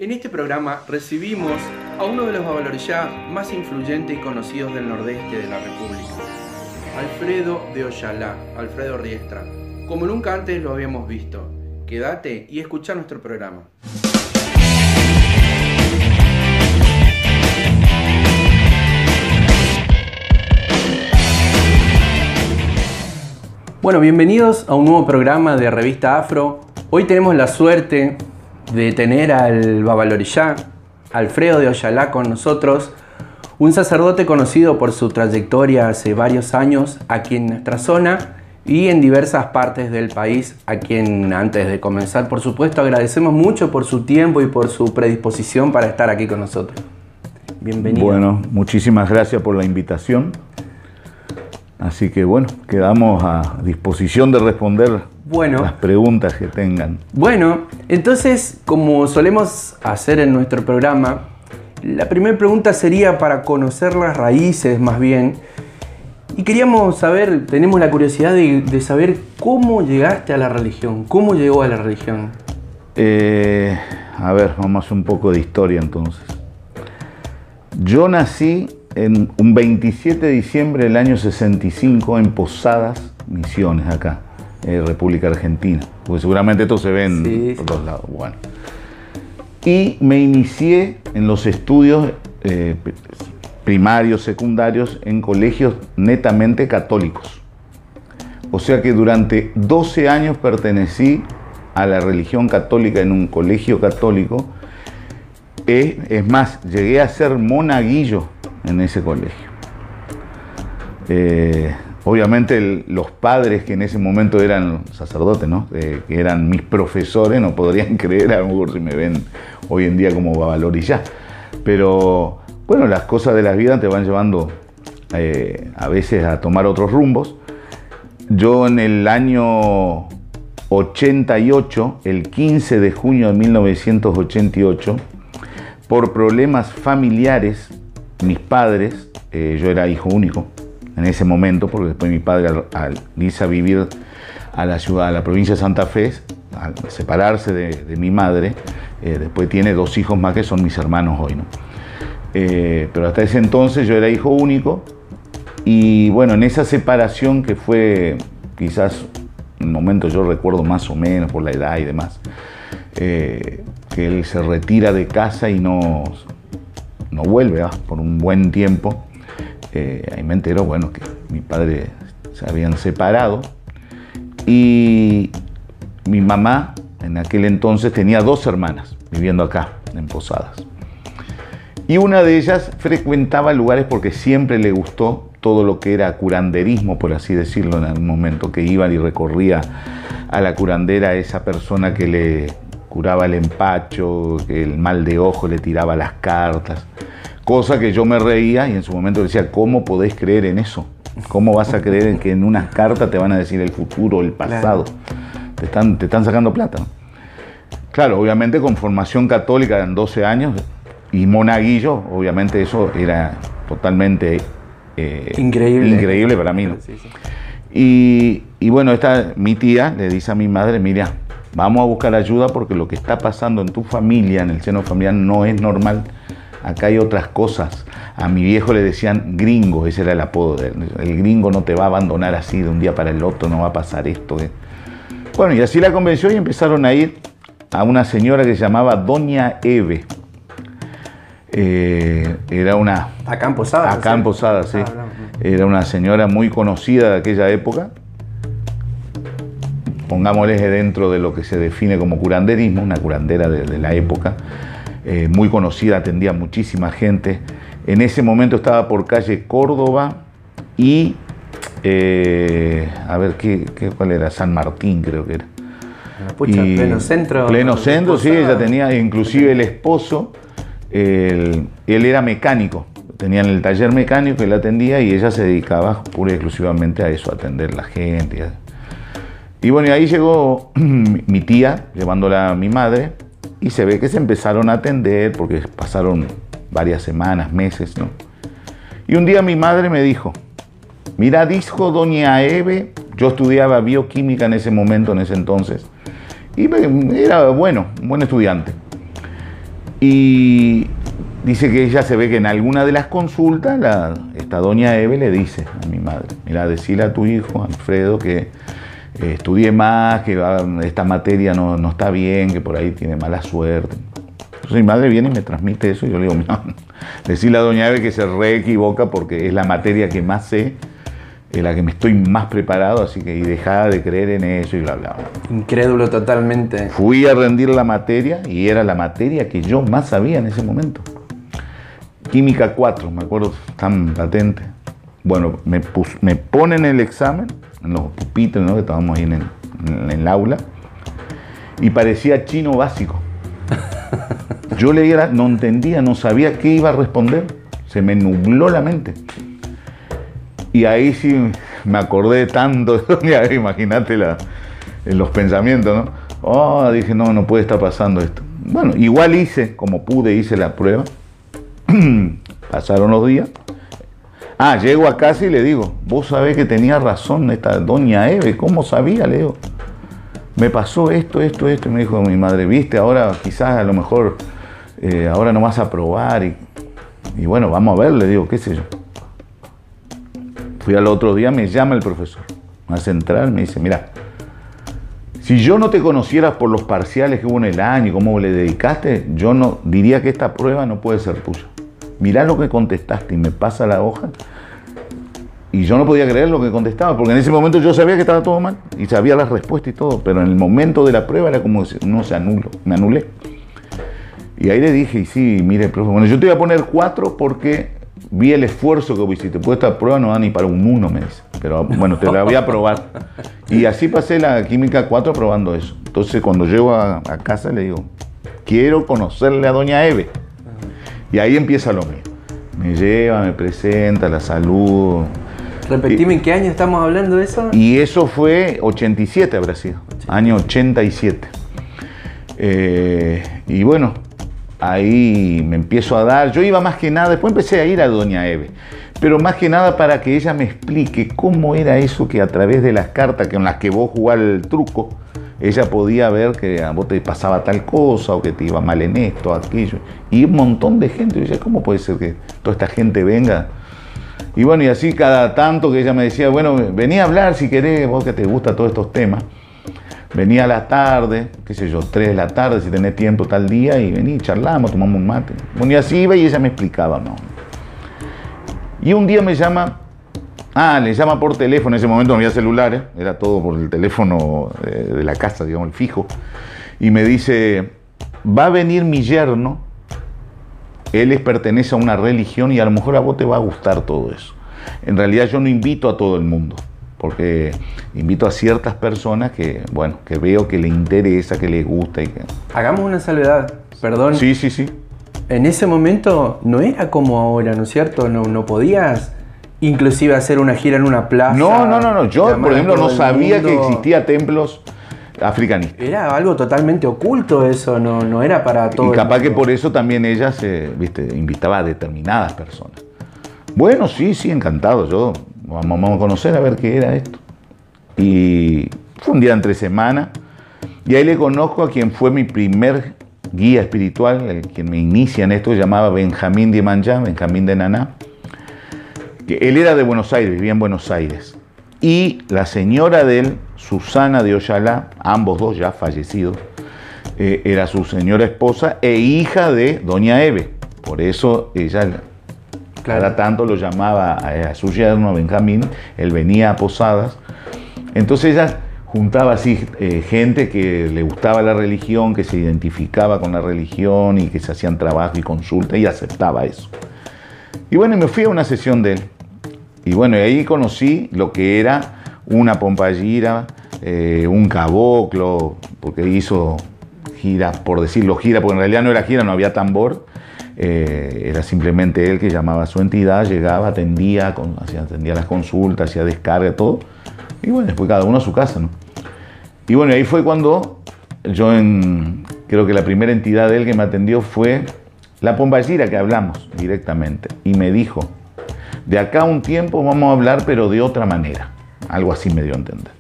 En este programa recibimos a uno de los babalorixás más influyentes y conocidos del nordeste de la República, Alfredo de Oyalá, Alfredo Riestra, como nunca antes lo habíamos visto. Quédate y escucha nuestro programa. Bueno, bienvenidos a un nuevo programa de Revista Afro. Hoy tenemos la suerte de tener al babalorixá Alfredo de Oyalá con nosotros, un sacerdote conocido por su trayectoria hace varios años aquí en nuestra zona y en diversas partes del país, a quien antes de comenzar, por supuesto, agradecemos mucho por su tiempo y por su predisposición para estar aquí con nosotros. Bienvenido. Bueno, muchísimas gracias por la invitación. Así que bueno, quedamos a disposición de responder las preguntas que tengan. Bueno, entonces, como solemos hacer en nuestro programa, la primera pregunta sería para conocer las raíces más bien. Y queríamos saber, tenemos la curiosidad de saber cómo llegaste a la religión, cómo llegó a la religión. A ver, vamos a hacer un poco de historia entonces. Yo nací en un 27 de diciembre del año 65 en Posadas, Misiones, acá, República Argentina. Porque seguramente esto se ve en todos lados. Bueno. Y me inicié en los estudios primarios, secundarios, en colegios netamente católicos. O sea que durante 12 años pertenecí a la religión católica en un colegio católico. Es más, llegué a ser monaguillo en ese colegio. Obviamente los padres que en ese momento eran sacerdotes, ¿no? Que eran mis profesores, no podrían creer, a lo mejor si me ven hoy en día como babalorixá. Pero bueno, las cosas de la vida te van llevando a veces a tomar otros rumbos. Yo en el año 88, el 15 de junio de 1988, por problemas familiares, mis padres, yo era hijo único en ese momento, porque después mi padre al irse a vivir a la ciudad, a la provincia de Santa Fe, al separarse de mi madre, después tiene dos hijos más que son mis hermanos hoy, ¿no? Pero hasta ese entonces yo era hijo único y bueno, en esa separación que fue quizás un momento, yo recuerdo más o menos por la edad y demás, que él se retira de casa y no vuelve por un buen tiempo. Ahí me entero, bueno, que mi padre se habían separado y mi mamá en aquel entonces tenía dos hermanas viviendo acá en Posadas. Y una de ellas frecuentaba lugares porque siempre le gustó todo lo que era curanderismo, por así decirlo, en algún momento, que iba y recorría a la curandera a esa persona que le curaba el empacho, que el mal de ojo, le tiraba las cartas. Cosa que yo me reía y en su momento decía, ¿cómo podés creer en eso? ¿Cómo vas a creer en que en unas cartas te van a decir el futuro, el pasado? Claro. Te están sacando plata, ¿no? Claro, obviamente con formación católica en 12 años y monaguillo, obviamente eso era totalmente increíble para mí, ¿no? Sí. Y bueno, mi tía le dice a mi madre, mira, vamos a buscar ayuda porque lo que está pasando en tu familia, en el seno familiar, no es normal. Acá hay otras cosas. A mi viejo le decían gringo, ese era el apodo de él. El gringo no te va a abandonar así de un día para el otro, no va a pasar esto. Bueno, y así la convenció y empezaron a ir a una señora que se llamaba Doña Eve. Era una... Acá en Posadas. Acá en Posadas, sí. Era una señora muy conocida de aquella época. Pongámosle dentro de lo que se define como curanderismo, una curandera de la época. Muy conocida, atendía muchísima gente. En ese momento estaba por calle Córdoba y, a ver, ¿cuál era? San Martín creo que era. Pucha, pleno centro. Pleno centro, sí, ella tenía, inclusive el esposo, él era mecánico, tenía en el taller mecánico, él atendía y ella se dedicaba pura y exclusivamente a eso, a atender a la gente. Y bueno, y ahí llegó mi tía, llevándola a mi madre, y se ve que se empezaron a atender porque pasaron varias semanas, meses, ¿no? Y un día mi madre me dijo, mira, dijo Doña Eve, yo estudiaba bioquímica en ese momento, en ese entonces, y era un buen estudiante. Y dice que ella se ve que en alguna de las consultas, esta doña Eve le dice a mi madre, mira, decile a tu hijo, Alfredo, que estudie más, que esta materia no está bien, que por ahí tiene mala suerte. Entonces mi madre viene y me transmite eso y yo le digo, mira, decile a doña Eve que se re equivoca porque es la materia que más sé, en la que me estoy más preparado, así que y dejá de creer en eso y bla, bla, bla. Incrédulo totalmente. Fui a rendir la materia y era la materia que yo más sabía en ese momento. Química 4, me acuerdo tan patente. Bueno, me ponen el examen, en los pupitres, ¿no? Que estábamos ahí en el aula, y parecía chino básico. Yo leía, no entendía, no sabía qué iba a responder. Se me nubló la mente. Y ahí sí me acordé tanto de doña Eve, imagínate los pensamientos, ¿no? Oh, dije, no puede estar pasando esto. Bueno, igual hice, como pude, hice la prueba. Pasaron los días. Llego a casa y le digo, vos sabés que tenía razón esta doña Eve, ¿cómo sabía? Le digo, me pasó esto. Y me dijo mi madre, viste, ahora quizás a lo mejor, ahora no vas a probar. Y bueno, vamos a ver, le digo, qué sé yo. Fui al otro día, me llama el profesor, me hace entrar, me dice, mira, si yo no te conociera por los parciales que hubo en el año y cómo le dedicaste, yo no diría que esta prueba no puede ser tuya. Mirá lo que contestaste y me pasa la hoja. Y yo no podía creer lo que contestaba, porque en ese momento yo sabía que estaba todo mal y sabía las respuestas y todo, pero en el momento de la prueba era como si no se anuló, me anulé. Y ahí le dije, y sí, mire, profe, bueno, yo te voy a poner 4 porque vi el esfuerzo que hiciste, pues esta prueba no da ni para un 1, me dice, pero bueno, te la voy a probar. Y así pasé la química 4 probando eso. Entonces cuando llego a casa le digo, quiero conocerle a doña Eve. Y ahí empieza lo mío. Me lleva, me presenta, la saludo. Repetime, ¿en qué año estamos hablando de eso? Y eso fue 87 habrá sido, año 87. Y bueno, ahí me empiezo a dar, yo iba más que nada, después empecé a ir a doña Eve, pero más que nada para que ella me explique cómo era eso que a través de las cartas con las que vos jugás el truco, ella podía ver que a vos te pasaba tal cosa o que te iba mal en esto, aquello. Y un montón de gente. Yo decía, ¿cómo puede ser que toda esta gente venga? Y bueno, y así cada tanto que ella me decía, bueno, vení a hablar si querés, vos que te gustan todos estos temas. Venía a la tarde, qué sé yo, 3 de la tarde, si tenés tiempo tal día, y vení, charlamos, tomamos un mate. Bueno, y así iba y ella me explicaba, ¿no? Y un día me llama... le llama por teléfono, en ese momento no había celulares, era todo por el teléfono de la casa, digamos, el fijo. Y me dice, va a venir mi yerno, él pertenece a una religión y a lo mejor a vos te va a gustar todo eso. En realidad yo no invito a todo el mundo, porque invito a ciertas personas que, bueno, que veo que le interesa, que les gusta. Y que... Hagamos una salvedad, perdón. Sí. En ese momento no era como ahora, ¿no es cierto? No podías... Inclusive hacer una gira en una plaza. No. Yo, por ejemplo, no sabía que existía templos africanistas. Era algo totalmente oculto eso, no era para todo. Y capaz que por eso también ella invitaba a determinadas personas. Bueno, sí, encantado. Yo, vamos a conocer a ver qué era esto. Y fue un día entre semana. Y ahí le conozco a quien fue mi primer guía espiritual, quien me inicia en esto, se llamaba Benjamín de Manjá, Benjamín de Naná. Él era de Buenos Aires, vivía en Buenos Aires. Y la señora de él, Susana de Oyalá, ambos dos ya fallecidos, era su señora esposa e hija de doña Eve. Por eso ella cada tanto lo llamaba a su yerno Benjamín, él venía a posadas. Entonces ella juntaba así gente que le gustaba la religión, que se identificaba con la religión y que se hacían trabajo y consulta y aceptaba eso. Y bueno, me fui a una sesión de él. Y bueno, y ahí conocí lo que era una pompallira, un caboclo, porque hizo gira, por decirlo gira, porque en realidad no era gira, no había tambor. Era simplemente él que llamaba a su entidad, llegaba, atendía las consultas, hacía descarga, todo. Y bueno, después cada uno a su casa, ¿no? Y bueno, ahí fue cuando yo, creo que la primera entidad de él que me atendió fue la pompallira, que hablamos directamente. Y me dijo, de acá a un tiempo vamos a hablar, pero de otra manera. Algo así me dio a entender.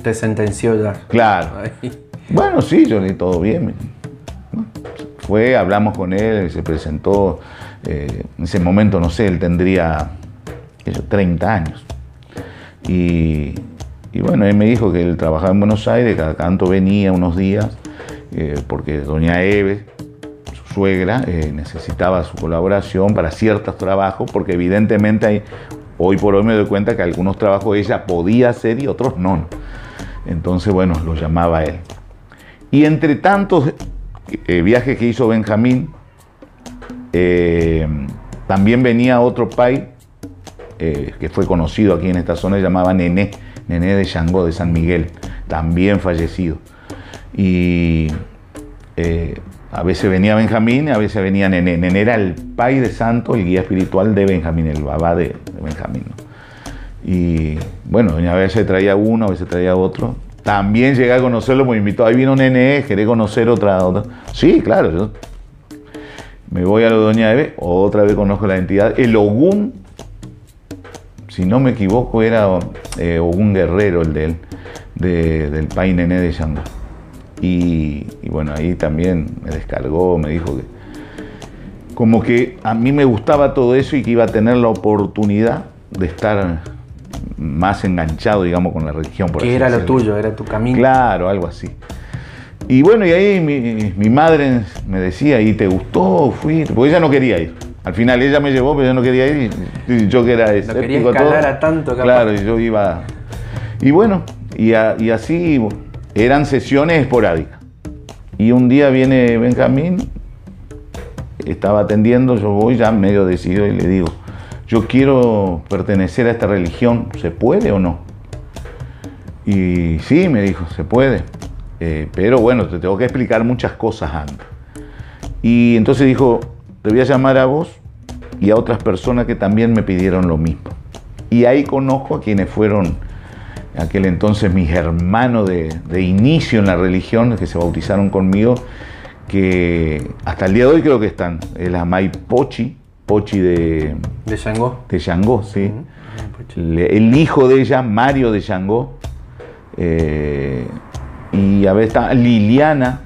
Te sentenció ya. Claro. Ay. Bueno, sí, yo leí todo bien. fue, hablamos con él, se presentó. En ese momento, no sé, él tendría 30 años. Y bueno, él me dijo que él trabajaba en Buenos Aires, cada tanto venía unos días, porque doña Eve, su suegra, necesitaba su colaboración para ciertos trabajos, porque evidentemente hoy por hoy me doy cuenta que algunos trabajos ella podía hacer y otros no. Entonces, bueno, lo llamaba él. Y entre tantos viajes que hizo Benjamín, también venía otro pai que fue conocido aquí en esta zona, se llamaba Nené de Yangó, de San Miguel, también fallecido. Y a veces venía Benjamín, a veces venía Nené. Nené era el pai de santo, el guía espiritual de Benjamín, el babá de Benjamín, ¿no? Y bueno, a veces traía uno, a veces traía otro. También llegué a conocerlo, me invitó, ahí vino Nené, quería conocer otra. Sí, claro, yo me voy a lo de doña Eve, otra vez conozco la entidad. El Ogún, si no me equivoco, era Ogún Guerrero, el del pai Nené de Yangó. Y bueno, ahí también me descargó, me dijo que como que a mí me gustaba todo eso y que iba a tener la oportunidad de estar más enganchado, digamos, con la religión. Que era lo tuyo, era tu camino. Claro, algo así. Y bueno, y ahí mi madre me decía, ¿y te gustó? Fui, porque ella no quería ir. Al final ella me llevó, pero yo no quería ir. Y yo que era escéptico, no quería escalar todo, a tanto, capaz. Claro, y yo iba. Y bueno, y así eran sesiones esporádicas. Y un día viene Benjamín, estaba atendiendo, yo voy ya medio decidido y le digo, yo quiero pertenecer a esta religión, ¿se puede o no? Y sí, me dijo, se puede. Pero bueno, te tengo que explicar muchas cosas antes. Y entonces dijo, te voy a llamar a vos y a otras personas que también me pidieron lo mismo. Y ahí conozco a quienes fueron aquel entonces mis hermanos de inicio en la religión, que se bautizaron conmigo, que hasta el día de hoy creo que están. El Amay Pochi de Yangó. De Yangó, sí. El hijo de ella, Mario de Yangó. Y a ver, está Liliana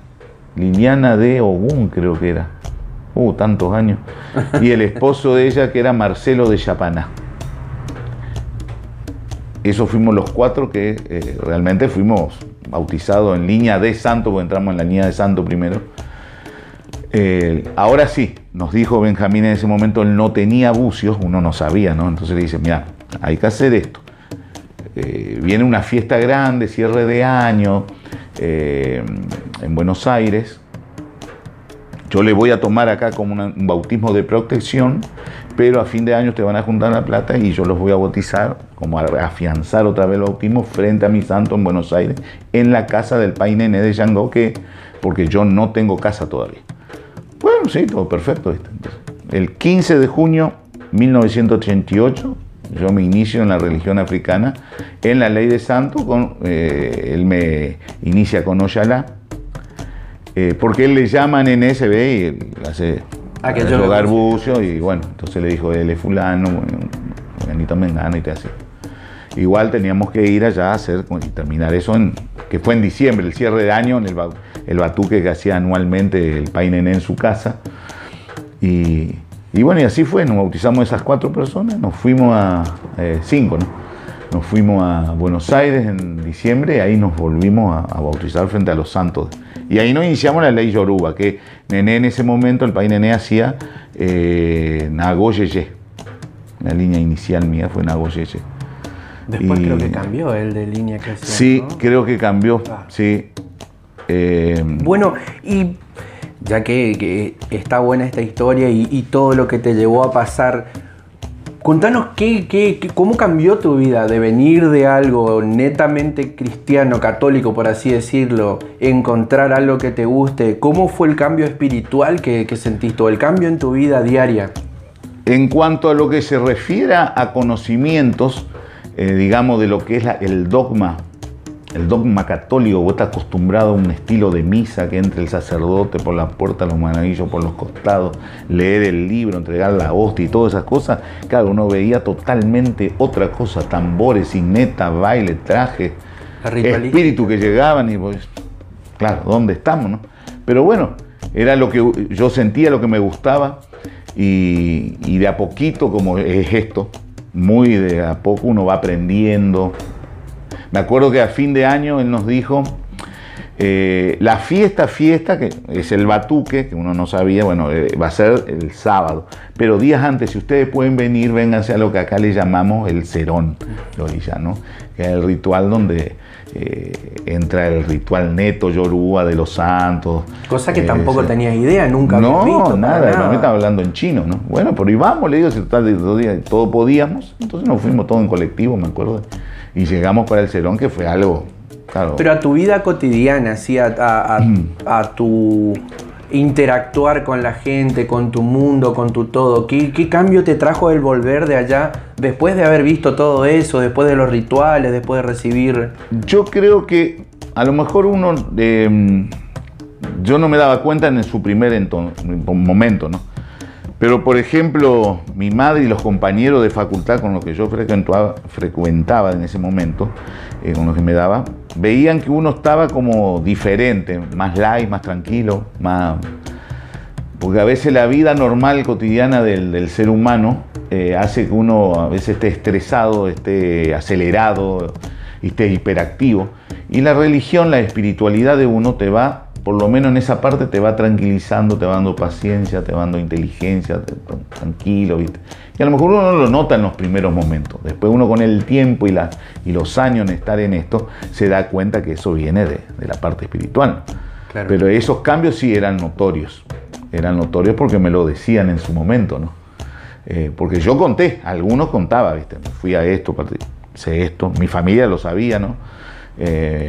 de Ogún, creo que era. Tantos años. Y el esposo de ella, que era Marcelo de Yapaná. Esos fuimos los 4 que realmente fuimos bautizados en línea de santo, porque entramos en la línea de santo primero. Ahora sí, nos dijo Benjamín en ese momento, él no tenía bucios, uno no sabía, ¿no? Entonces le dice, mira, hay que hacer esto. Viene una fiesta grande, cierre de año, en Buenos Aires. Yo le voy a tomar acá como un bautismo de protección, pero a fin de año te van a juntar la plata y yo los voy a bautizar, como a afianzar otra vez el bautismo frente a mi santo en Buenos Aires, en la casa del pai Nené de Yangó, porque yo no tengo casa todavía. Bueno, sí, todo perfecto. Entonces, el 15 de junio de 1988, yo me inicio en la religión africana, en la ley de santo, él me inicia con Oyalá, porque él le llama Nené, se ve y él hace garbucio, y bueno, entonces le dijo, él es fulano, Benito Mengano y te hace. Igual teníamos que ir allá a hacer y terminar eso, que fue en diciembre, el cierre de año, en el batuque que hacía anualmente el pai Nené en su casa. Y bueno, y así fue, nos bautizamos esas 4 personas, nos fuimos a 5, ¿no? Nos fuimos a Buenos Aires en diciembre y ahí nos volvimos a bautizar frente a los santos. Y ahí nos iniciamos la ley Yoruba, que Nené en ese momento, el pai Nené hacía Nagoyeye. La línea inicial mía fue Nagoyeye. Después creo que cambió el de línea que hacía, sí, ¿no? Creo que cambió, sí. Bueno, y ya que está buena esta historia y todo lo que te llevó a pasar, contanos cómo cambió tu vida de venir de algo netamente cristiano, católico, por así decirlo, encontrar algo que te guste. ¿Cómo fue el cambio espiritual que sentiste, o el cambio en tu vida diaria? En cuanto a lo que se refiere a conocimientos, digamos, de lo que es el dogma católico, vos estás acostumbrado a un estilo de misa, que entre el sacerdote por la puerta, los manadillos por los costados, leer el libro, entregar la hostia y todas esas cosas. Claro, uno veía totalmente otra cosa, tambores, sineta, baile, traje, espíritu que llegaban y pues, claro, ¿dónde estamos, no? Pero bueno, Era lo que yo sentía, lo que me gustaba, y de a poquito, como es esto, muy de a poco uno va aprendiendo. Me acuerdo que a fin de año él nos dijo, la fiesta, que es el batuque, que uno no sabía, bueno, va a ser el sábado. Pero días antes, si ustedes pueden venir, vénganse a lo que acá le llamamos el serón de orilla, ¿no? Que es el ritual donde entra el ritual neto yoruba de los santos. Cosa que tampoco tenías idea, nunca habías visto. No, nada, para mí estaba hablando en chino, ¿no? Bueno, pero íbamos, le digo, si total de 2 días todo podíamos, entonces nos fuimos todos en colectivo, me acuerdo, y llegamos para el serón, que fue algo... Claro. Pero a tu vida cotidiana, ¿sí? a tu interactuar con la gente, con tu mundo, con tu todo, ¿qué cambio te trajo el volver de allá después de haber visto todo eso, después de los rituales, después de recibir? Yo creo que a lo mejor uno, yo no me daba cuenta en su primer momento, ¿no? Pero, por ejemplo, mi madre y los compañeros de facultad con los que yo frecuentaba en ese momento, con los que me daba, veían que uno estaba como diferente, más light, más tranquilo, más... Porque a veces la vida normal, cotidiana del ser humano, hace que uno a veces esté estresado, esté acelerado, esté hiperactivo. Y la religión, la espiritualidad de uno te va... Por lo menos en esa parte te va tranquilizando, te va dando paciencia, te va dando inteligencia, tranquilo, ¿viste? Y a lo mejor uno no lo nota en los primeros momentos. Después uno con el tiempo y los años en estar en esto, se da cuenta que eso viene de la parte espiritual. Claro. Pero esos cambios sí eran notorios. Eran notorios porque me lo decían en su momento, ¿no? Porque yo conté, algunos contaba, ¿viste? Fui a esto, sé esto, mi familia lo sabía, ¿no?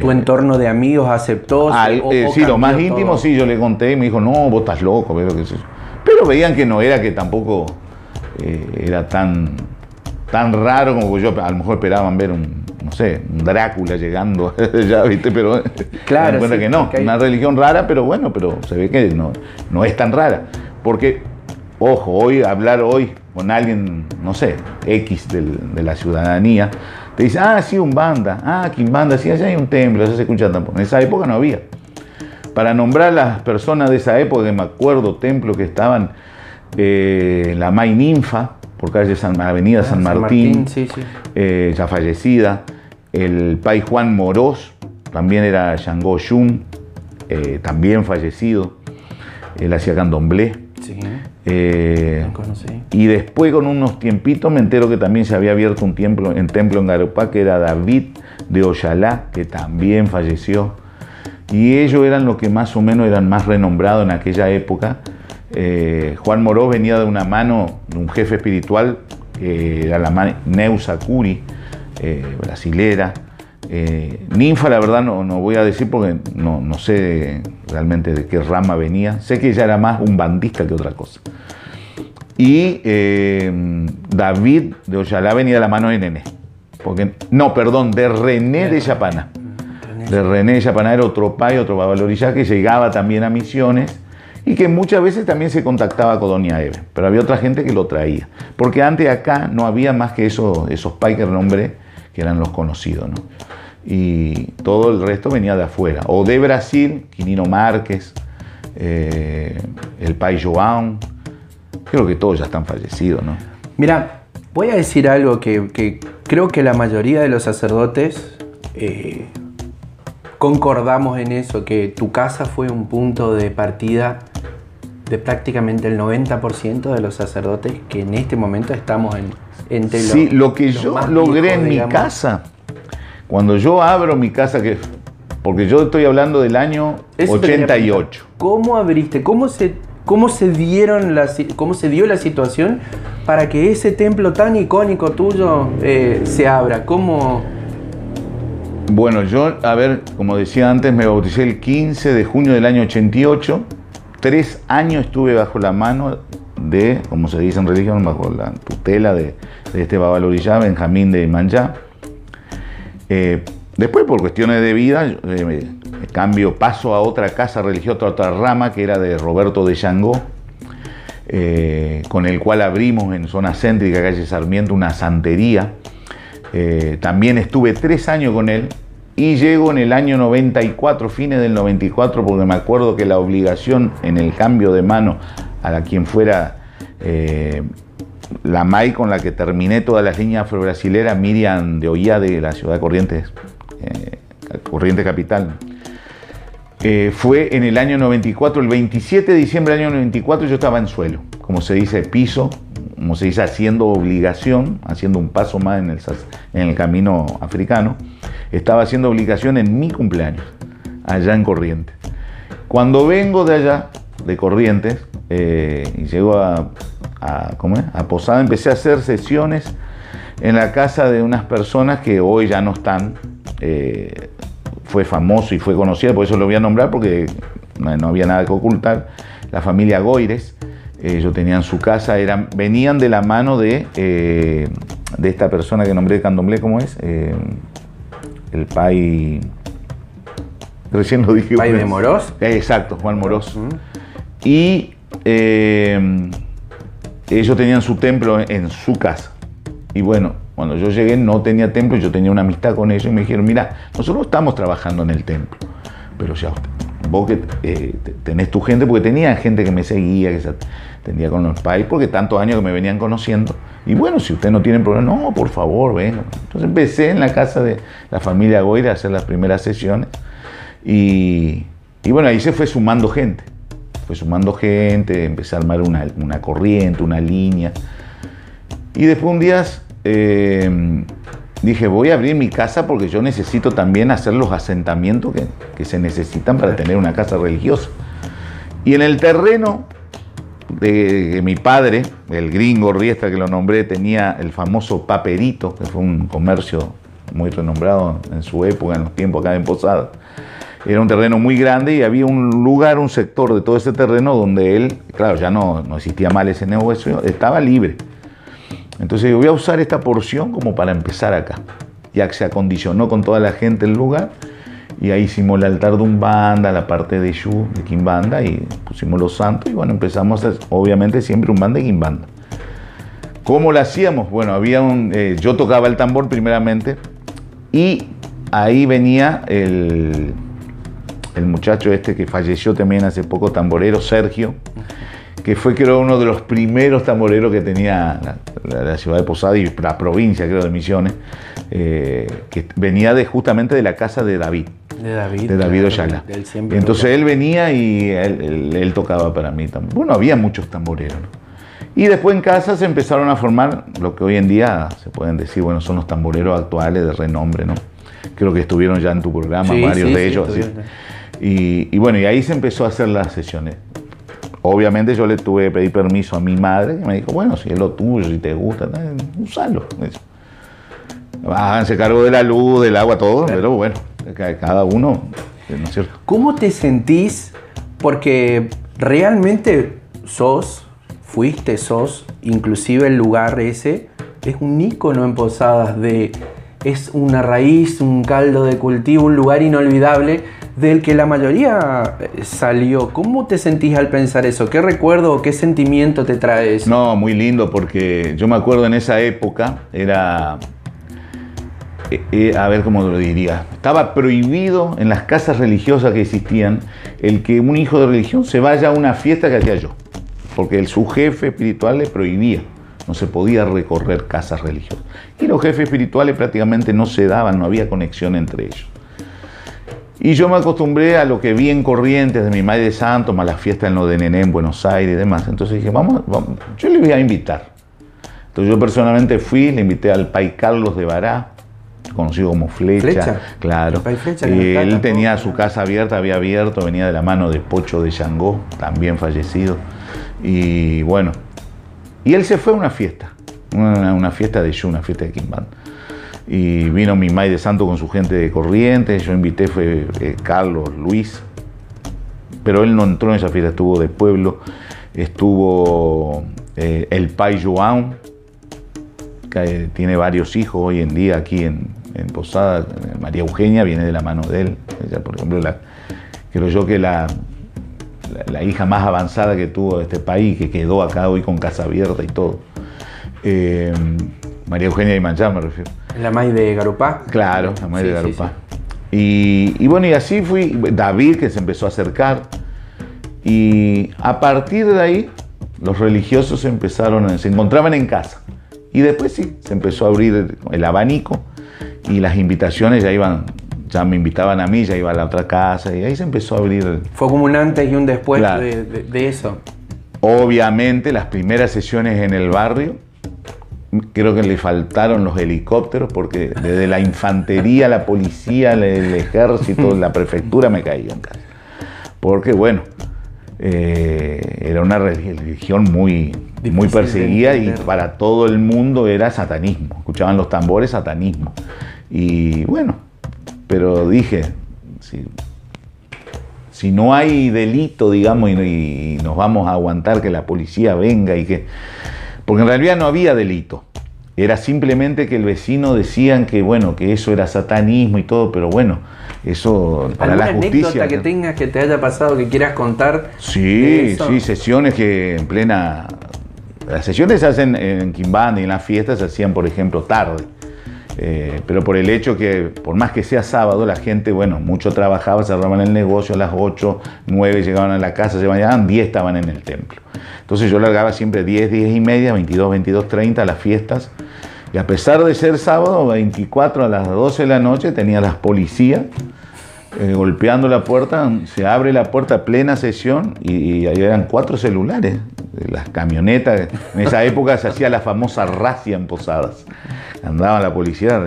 ¿Tu entorno de amigos aceptó? Sí, lo más íntimo, sí, yo le conté y me dijo, no, vos estás loco, pero veían que no era, que tampoco era tan raro como yo, a lo mejor esperaban ver un Drácula llegando ya, ¿viste? Pero claro, cuenta sí, que no, una religión rara, pero bueno, pero se ve que no es tan rara, porque, ojo, hablar hoy con alguien, no sé, X de la ciudadanía, te dice, sí, Umbanda, Quimbanda, sí, allá hay un templo, eso se escucha tampoco. En esa época no había. Para nombrar las personas de esa época, que me acuerdo, templos que estaban, la May Ninfa, por avenida San Martín, sí. Ya fallecida, el Pai Juan Morós, también era Shango Yun, también fallecido, él hacía candomblé. Sí. Y después, con unos tiempitos, me entero que también se había abierto un templo en Garupá, que era David de Oyalá, que también falleció. Y ellos eran los que más o menos eran más renombrados en aquella época. Juan Moró venía de una mano de un jefe espiritual, que era la Neusa Curi, brasilera. Ninfa, la verdad, no voy a decir porque no sé realmente de qué rama venía. Sé que ella era más un bandista que otra cosa. Y David de Oyalá venía de la mano de Nené. De René de Yapaná. De René de Yapaná era otro pai, otro babalorillá, que llegaba también a Misiones y que muchas veces también se contactaba con Doña Eve. Pero había otra gente que lo traía. Porque antes acá no había más que esos pais que nombré, que eran los conocidos, ¿no? Y todo el resto venía de afuera. O de Brasil, Quinino Márquez, el pai João. Creo que todos ya están fallecidos, ¿no? Mira, voy a decir algo que creo que la mayoría de los sacerdotes concordamos en eso, que tu casa fue un punto de partida de prácticamente el 90% de los sacerdotes que en este momento estamos entre los... Sí, lo que yo logré en mi casa, cuando yo abro mi casa, porque yo estoy hablando del año 88. ¿Cómo abriste? ¿Cómo se dio la situación para que ese templo tan icónico tuyo se abra? ¿Cómo? Bueno, yo, como decía antes, me bauticé el 15 de junio del año 88. 3 años estuve bajo la mano de, como se dice en religión, bajo la tutela de este babalorillá, Benjamín de Manjá. Después, por cuestiones de vida, paso a otra casa religiosa, a otra rama, que era de Roberto de Changó, con el cual abrimos en zona céntrica, calle Sarmiento, una santería. También estuve 3 años con él, y llego en el año 94, fines del 94, porque me acuerdo que la obligación en el cambio de mano a quien fuera la MAI con la que terminé todas las líneas afro-brasileras, Miriam de Ollá, de la ciudad de Corrientes, Corrientes Capital. Fue en el año 94, el 27 de diciembre del año 94, yo estaba en suelo, como se dice, piso, como se dice, haciendo obligación, haciendo un paso más en el camino africano. Estaba haciendo obligación en mi cumpleaños, allá en Corrientes. Cuando vengo de allá, de Corrientes, y llego a Posada, empecé a hacer sesiones en la casa de unas personas que hoy ya no están. Fue famoso y fue conocida, por eso lo voy a nombrar, porque no había nada que ocultar. La familia Goires, ellos tenían su casa, venían de la mano de esta persona que nombré de Candomblé, ¿cómo es? El Pai... Recién lo dije. ¿Pai de Morós? Exacto, Juan Morós. Y ellos tenían su templo en su casa. Y bueno, cuando yo llegué no tenía templo, yo tenía una amistad con ellos y me dijeron, mira, nosotros estamos trabajando en el templo, pero ya vos que tenés tu gente, porque tenía gente que me seguía, que se atendía con los pais, porque tantos años que me venían conociendo. Y bueno, si ustedes no tienen problema, no, por favor, vengan. Entonces empecé en la casa de la familia Goira a hacer las primeras sesiones. Y bueno, ahí se fue sumando gente. Empecé a armar una corriente, una línea. Y después un día dije, voy a abrir mi casa porque yo necesito también hacer los asentamientos que se necesitan para tener una casa religiosa. Y en el terreno de mi padre, el gringo Riestra que lo nombré, tenía el famoso Paperito, que fue un comercio muy renombrado en su época, en los tiempos acá en Posada. Era un terreno muy grande y había un lugar, un sector de todo ese terreno donde él, claro, ya no existía mal ese negocio, estaba libre. Entonces yo voy a usar esta porción como para empezar acá. Ya que se acondicionó con toda la gente el lugar y ahí hicimos el altar de Umbanda, la parte de Shu, de Quimbanda, y pusimos los santos y bueno, empezamos a hacer, obviamente siempre Umbanda y Quimbanda. ¿Cómo lo hacíamos? Bueno, yo tocaba el tambor primeramente y ahí venía el muchacho este que falleció también hace poco, tamborero, Sergio, que fue creo uno de los primeros tamboreros que tenía la ciudad de Posada y la provincia, creo, de Misiones, que venía justamente de la casa de David. De David Ollala. Entonces él venía y él tocaba para mí también. Bueno, había muchos tamboreros, ¿no? Y después en casa se empezaron a formar lo que hoy en día se pueden decir, bueno, son los tamboreros actuales de renombre, ¿no? Creo que estuvieron ya en tu programa, varios de ellos. Y bueno, y ahí se empezó a hacer las sesiones. Obviamente yo le tuve que pedir permiso a mi madre, que me dijo, bueno, si es lo tuyo, si te gusta, usalo. Háganse cargo de la luz, del agua, todo, claro. Pero bueno, cada uno, ¿no es cierto? ¿Cómo te sentís? Porque realmente sos, inclusive el lugar ese, es un ícono en Posadas, es una raíz, un caldo de cultivo, un lugar inolvidable del que la mayoría salió. ¿Cómo te sentís al pensar eso? ¿Qué recuerdo o qué sentimiento te trae eso? No, muy lindo, porque yo me acuerdo en esa época, era, a ver cómo lo diría, estaba prohibido en las casas religiosas que existían el que un hijo de religión se vaya a una fiesta que hacía yo, porque su jefe espiritual le prohibía. No se podía recorrer casas religiosas. Y los jefes espirituales prácticamente no se daban, no había conexión entre ellos. Y yo me acostumbré a lo que vi en Corrientes de mi madre de santo, más las fiestas en lo de Nené en Buenos Aires y demás. Entonces dije, vamos, yo le voy a invitar. Entonces yo personalmente fui, le invité al Pai Carlos de Bará, conocido como Flecha. Claro. El Pai Flecha, él tenía su casa abierta, había abierto, venía de la mano de Pocho de Yangó, también fallecido. Y bueno, y él se fue a una fiesta, una fiesta de Shu, una fiesta de Quimbanda. Y vino mi May de Santo con su gente de Corrientes, yo invité, fue Carlos, Luis, pero él no entró en esa fiesta, estuvo de pueblo, estuvo el Pai João, que tiene varios hijos hoy en día aquí en Posada, María Eugenia viene de la mano de él, ella, por ejemplo, creo yo que la hija más avanzada que tuvo este país, que quedó acá hoy con casa abierta y todo. María Eugenia Imanchá me refiero. ¿La May de Garupá? Claro, la May de Garupá. Y bueno, y así fui, David que se empezó a acercar, y a partir de ahí los religiosos se encontraban en casa, y después sí, se empezó a abrir el abanico, y las invitaciones ya me invitaban a mí, ya iba a la otra casa, y ahí se empezó a abrir. Fue como un antes y un después, claro, de eso. Obviamente las primeras sesiones en el barrio, creo que le faltaron los helicópteros, porque desde la infantería, la policía, el ejército, la prefectura me caían casi. Porque bueno, era una religión muy perseguida, y para todo el mundo era satanismo. Escuchaban los tambores, satanismo. Y bueno, pero dije, si no hay delito, digamos, y nos vamos a aguantar que la policía venga porque en realidad no había delito. Era simplemente que el vecino decían que, bueno, que eso era satanismo y todo, pero bueno, eso para la justicia. ¿Alguna anécdota que tengas, que te haya pasado, que quieras contar? Sí, sesiones que en plena... Las sesiones se hacen en Quimbanda, y en las fiestas se hacían, por ejemplo, tarde. Pero por el hecho que, por más que sea sábado, la gente, bueno, mucho trabajaba, cerraban el negocio a las 8, 9, llegaban a la casa, se bañaban, 10 estaban en el templo. Entonces yo largaba siempre 10, 10 y media, 22, 22:30 a las fiestas. Y a pesar de ser sábado, 24 a las 12 de la noche, tenía las policías golpeando la puerta. Se abre la puerta, plena sesión, y ahí eran 4 celulares. Las camionetas, en esa época se hacía la famosa razzia en Posadas. Andaba la policía,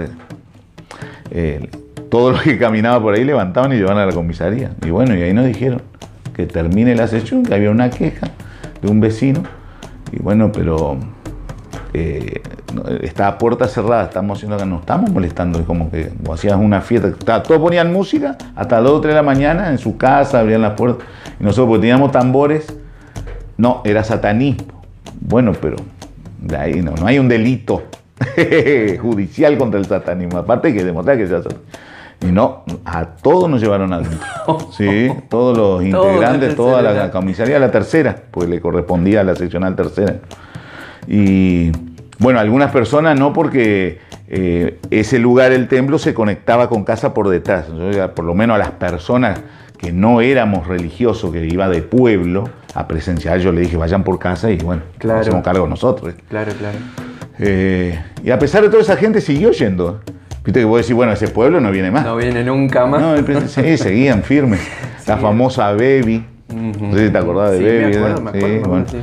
todos los que caminaban por ahí levantaban y llevaban a la comisaría. Y bueno, y ahí nos dijeron que termine la sesión, que había una queja de un vecino. Y bueno, pero estaba puerta cerrada, estamos haciendo que no estamos molestando. Es como que hacías una fiesta, todos ponían música hasta las 2 o 3 de la mañana en su casa, abrían las puertas. Y nosotros, porque teníamos tambores, no, era satanismo. Bueno, pero de ahí no hay un delito judicial contra el satanismo. Aparte hay que demostrar que sea satanismo. Y no, a todos nos llevaron adentro. Sí, todos los integrantes, toda la comisaría, la tercera, pues le correspondía a la seccional tercera. Y bueno, algunas personas no, porque ese lugar, el templo, se conectaba con casa por detrás. Entonces, por lo menos a las personas que no éramos religiosos, que iba de pueblo a presenciar, yo le dije, vayan por casa, y bueno, claro, nos hacemos cargo nosotros. Claro. Y a pesar de toda esa gente siguió yendo. Viste que vos decís, bueno, ese pueblo no viene más. No viene nunca más. No, sí, seguían firmes. La famosa Bebi, no sé si te acordás de Bebi. Me acuerdo, bueno, sí.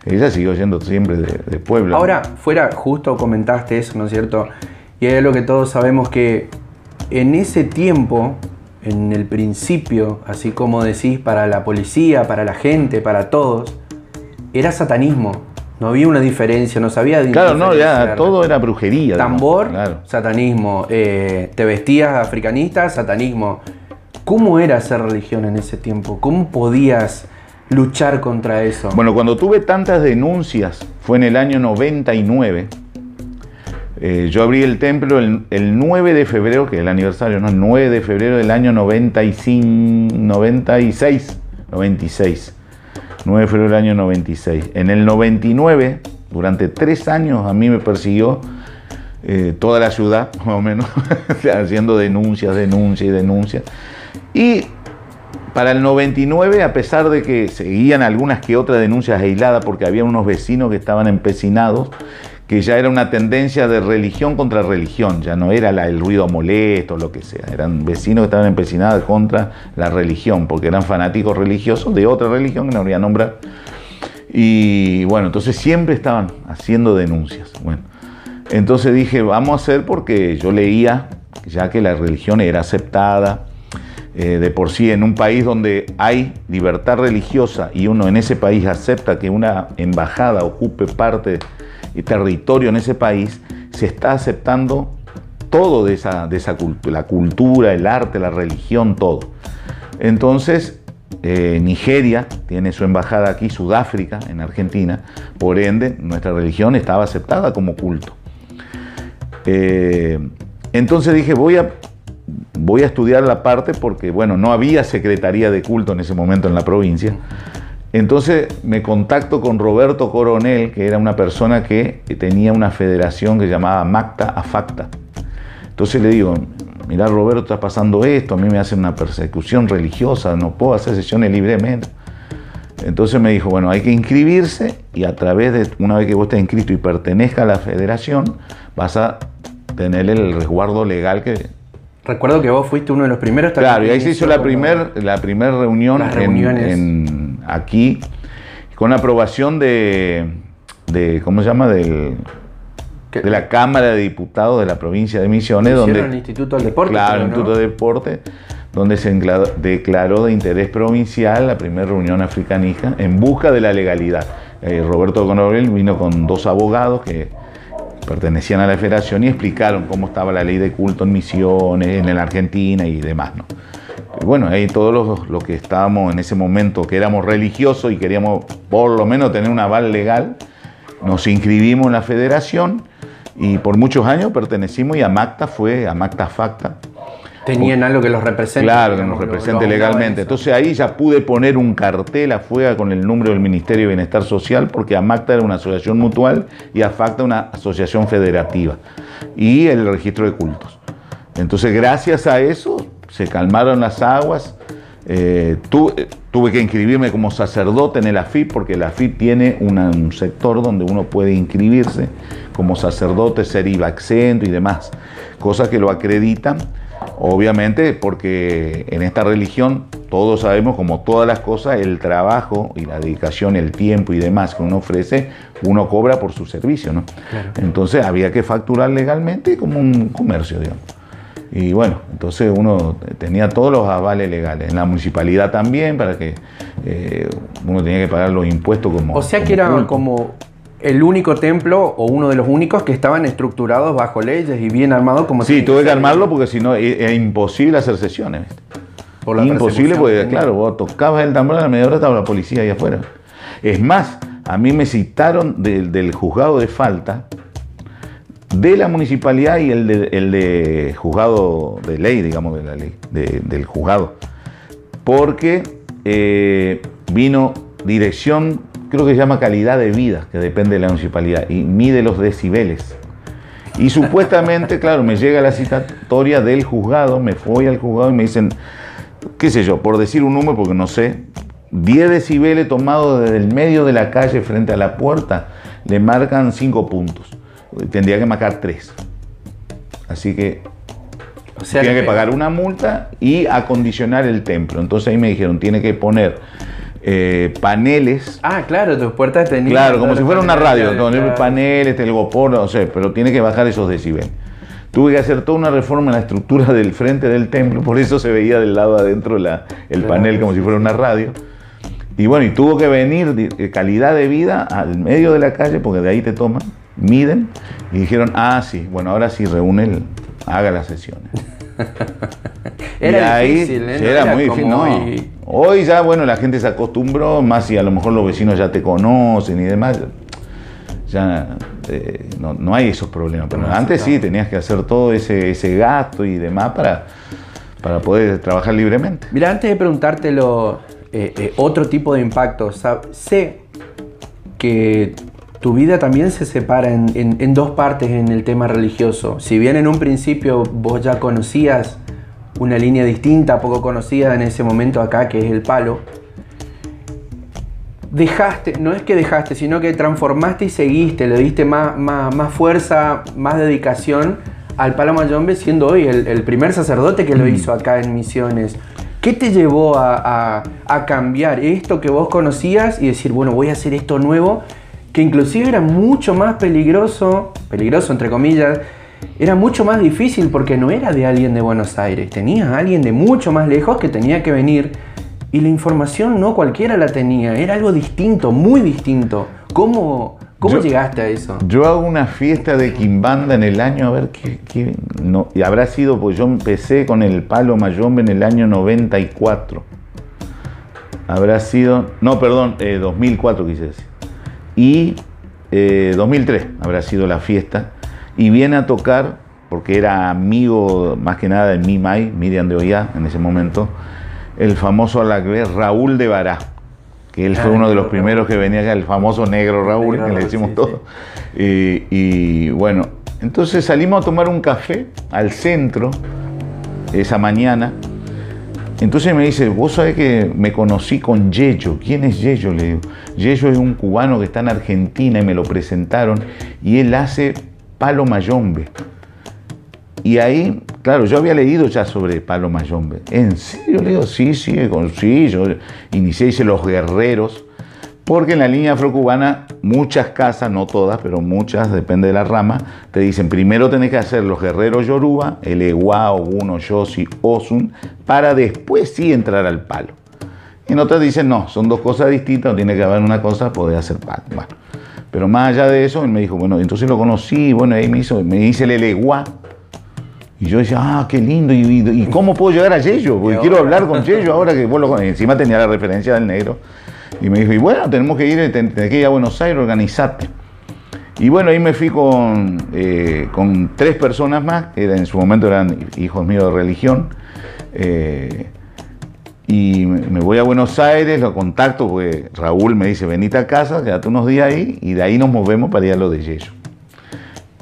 Ella siguió yendo siempre de pueblo. Ahora, justo comentaste eso, ¿no es cierto? Y es lo que todos sabemos, que en ese tiempo, en el principio, así como decís, para la policía, para la gente, para todos, era satanismo. No había una diferencia, no sabía Claro, no, ya todo era brujería. Tambor, claro. Satanismo. Te vestías africanista, satanismo. ¿Cómo era hacer religión en ese tiempo? ¿Cómo podías luchar contra eso? Bueno, cuando tuve tantas denuncias, fue en el año 99. Yo abrí el templo el 9 de febrero, que es el aniversario, ¿no? El 9 de febrero del año 96. 9 de febrero del año 96. En el 99, durante 3 años, a mí me persiguió toda la ciudad, más o menos, haciendo denuncias. Y para el 99, a pesar de que seguían algunas que otras denuncias aisladas, porque había unos vecinos que estaban empecinados, que ya era una tendencia de religión contra religión, ya no era el ruido molesto, lo que sea, eran vecinos que estaban empecinados contra la religión, porque eran fanáticos religiosos de otra religión que no voy a nombrar. Y bueno, entonces siempre estaban haciendo denuncias. Bueno, entonces dije, vamos a hacer, porque yo leía ya que la religión era aceptada, de por sí, en un país donde hay libertad religiosa y uno en ese país acepta que una embajada ocupe parte y territorio en ese país, se está aceptando todo de esa cultura, la cultura, el arte, la religión, todo. Entonces, Nigeria tiene su embajada aquí, Sudáfrica, en Argentina, por ende, nuestra religión estaba aceptada como culto. Entonces dije, voy a estudiar la parte, porque, bueno, no había secretaría de culto en ese momento en la provincia. Entonces me contacto con Roberto Coronel, que era una persona que tenía una federación que llamaba Macta a Facta. Entonces le digo, mirá Roberto, está pasando esto, a mí me hacen una persecución religiosa, no puedo hacer sesiones libremente. Entonces me dijo, bueno, hay que inscribirse y a través de, una vez que vos estés inscrito y pertenezca a la federación, vas a tener el resguardo legal que... Recuerdo que vos fuiste uno de los primeros. Claro, y ahí se hizo la primera reunión aquí, con aprobación de ¿cómo se llama? De la Cámara de Diputados de la provincia de Misiones. Donde el Instituto del Deporte. Claro, el Instituto del Deporte, donde se declaró de interés provincial la primera reunión africanista en busca de la legalidad. Roberto Conorel vino con 2 abogados que pertenecían a la federación y explicaron cómo estaba la ley de culto en Misiones, en la Argentina y demás, ¿no? Y bueno, ahí todos los que estábamos en ese momento, que éramos religiosos y queríamos por lo menos tener un aval legal, nos inscribimos en la federación y por muchos años pertenecimos, y AMACTA fue AMACTA FACTA. Tenían algo que los represente. Claro, que nos represente legalmente. Entonces ahí ya pude poner un cartel afuera con el número del Ministerio de Bienestar Social, porque AMACTA era una asociación mutual y AFACTA una asociación federativa, y el registro de cultos. Entonces gracias a eso se calmaron las aguas. Tuve que inscribirme como sacerdote en el AFIP, porque el AFIP tiene un sector donde uno puede inscribirse como sacerdote, ser IVA exento y demás, cosas que lo acreditan. Obviamente, porque en esta religión todos sabemos, como todas las cosas, el trabajo y la dedicación, el tiempo y demás que uno ofrece, uno cobra por su servicio, ¿no? Claro. Entonces había que facturar legalmente como un comercio, digamos. Y bueno, entonces uno tenía todos los avales legales. En la municipalidad también, para que uno tenía que pagar los impuestos como... O sea que era culto, como el único templo o uno de los únicos que estaban estructurados bajo leyes y bien armados como... Sí, tuve que armarlo porque si no era imposible hacer sesiones. Por la imposible porque, claro, vos tocabas el tambor, a la media hora estaba la policía ahí afuera. Es más, a mí me citaron del juzgado de falta de la municipalidad y el de juzgado de ley, digamos, de la ley, del juzgado. Porque vino dirección, creo que se llama calidad de vida, que depende de la municipalidad, y mide los decibeles. Y supuestamente, claro, me llega la citatoria del juzgado, me fui al juzgado y me dicen, qué sé yo, por decir un número, porque no sé, 10 decibeles tomados desde el medio de la calle frente a la puerta, le marcan 5 puntos. Tendría que marcar 3. Así que tiene que pagar una multa y acondicionar el templo. Entonces ahí me dijeron, tiene que poner paneles. Ah, claro, tus puertas tenían... Claro, como si fuera una radio, donde paneles, telgopor, no sé, pero tiene que bajar esos decibeles. Tuve que hacer toda una reforma en la estructura del frente del templo, por eso se veía del lado adentro el panel como si fuera una radio. Y bueno, y tuvo que venir calidad de vida al medio de la calle, porque de ahí te toman, miden, y dijeron, ah, sí, bueno, ahora sí reúne, haga las sesiones. Era y difícil, ahí, era muy difícil, no. Hoy ya, bueno, la gente se acostumbró, más si a lo mejor los vecinos ya te conocen y demás, ya no hay esos problemas. Pero antes sí, tenías que hacer todo ese gasto y demás para poder trabajar libremente. Mira, antes de preguntártelo, otro tipo de impacto, sé que tu vida también se separa en 2 partes en el tema religioso. Si bien en un principio vos ya conocías una línea distinta, poco conocida en ese momento acá, que es el palo, no es que dejaste, sino que transformaste y seguiste, le diste más fuerza, más dedicación al palo mayombe, siendo hoy el primer sacerdote que lo hizo acá en Misiones. ¿Qué te llevó a cambiar esto que vos conocías y decir, bueno, voy a hacer esto nuevo, que inclusive era mucho más peligroso entre comillas, era mucho más difícil porque no era de alguien de Buenos Aires, tenías a alguien de mucho más lejos que tenía que venir y la información no cualquiera la tenía, era algo distinto, muy distinto. ¿Cómo llegaste a eso? Yo hago una fiesta de quimbanda en el año, a ver no, y habrá sido, pues yo empecé con el palo mayombe en el año 94. Habrá sido, no, perdón, 2004 quise decir. Y 2003 habrá sido la fiesta. Y viene a tocar, porque era amigo más que nada de Mimay, Miriam de Ollá en ese momento, el famoso alagués Raúl de Bará, que él fue uno de los primeros que venía acá, el famoso negro Raúl, que le decimos sí, todo. Sí. Y bueno, entonces salimos a tomar un café al centro esa mañana. Entonces me dice, vos sabés que me conocí con Yeyo. ¿Quién es Yeyo? Le digo. Yeyo es un cubano que está en Argentina y me lo presentaron y él hace palo mayombe. Y ahí, claro, yo había leído ya sobre palo mayombe. ¿En serio? Le digo, sí, yo inicié, hice Los Guerreros, porque en la línea afrocubana muchas casas, no todas, pero muchas, depende de la rama, te dicen, primero tenés que hacer Los Guerreros Yoruba, el Ewa, Ogun, Oshosi, Osun, para después sí entrar al palo. Y en otras dicen, no, son dos cosas distintas, no tiene que haber una cosa, podés hacer palo. Bueno, pero más allá de eso, él me dijo, bueno, entonces lo conocí, bueno, ahí me hice el Ewa. Y yo decía, ah, qué lindo, ¿y cómo puedo llegar a Yeyo? Porque quiero hablar con Yeyo ahora que vos lo conoces. Encima tenía la referencia del negro. Y me dijo, y bueno, tenemos que ir, tenés que ir a Buenos Aires, organizate. Y bueno, ahí me fui con 3 personas más, que en su momento eran hijos míos de religión. Y me voy a Buenos Aires, lo contacto, porque Raúl me dice, venite a casa, quédate unos días ahí, y de ahí nos movemos para ir a lo de Yeyo.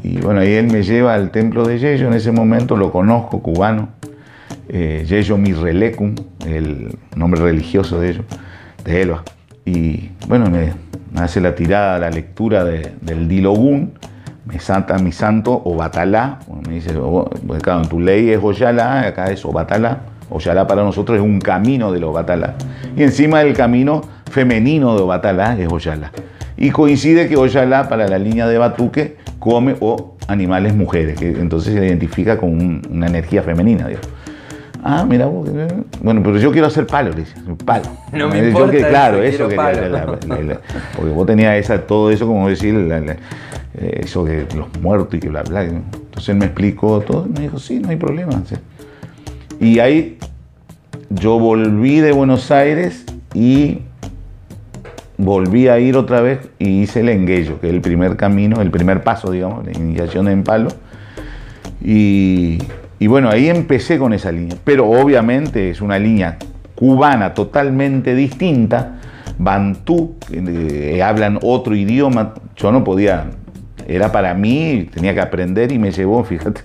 Y bueno, ahí él me lleva al templo de Yeyo, en ese momento lo conozco, cubano, Yeyo Mirrelecum, el nombre religioso de ellos, de Elba. Y bueno, me hace la tirada, la lectura del Dilogún, mi santo Obatalá, me dice, claro, en tu ley es Oyalá, acá es Obatalá. Oyalá para nosotros es un camino del Obatalá. Y encima del camino femenino de Obatalá es Oyalá. Y coincide que Oyalá para la línea de Batuque come o animales mujeres, que entonces se identifica con una energía femenina, digamos. Ah, mira vos, bueno, pero yo quiero hacer palo, le dice, palo. No me importa, claro, eso que porque vos tenías todo eso, como decir, eso que los muertos y que bla, bla. Entonces él me explicó todo y me dijo, sí, no hay problema. ¿Sí? Y ahí yo volví de Buenos Aires y volví a ir otra vez y hice el enguello, que es el primer camino, el primer paso, digamos, la iniciación en palo. Y bueno, ahí empecé con esa línea. Pero obviamente es una línea cubana totalmente distinta, bantú, hablan otro idioma. Yo no podía, era para mí, tenía que aprender y me llevó, fíjate,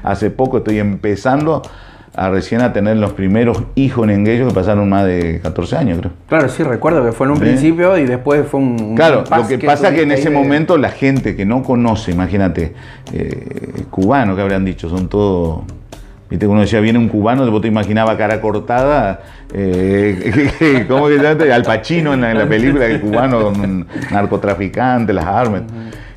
hace poco estoy empezando recién a tener los primeros hijos en enguello que pasaron más de 14 años, creo. Claro, sí, recuerdo que fue en un principio y después fue un claro, lo que pasa es que en ese momento la gente que no conoce, imagínate, cubanos que habrían dicho, son todos, viste, uno decía, viene un cubano, vos te imaginaba cara cortada, ¿cómo que se llama? Al Pacino en la película, el cubano, un narcotraficante, las armas.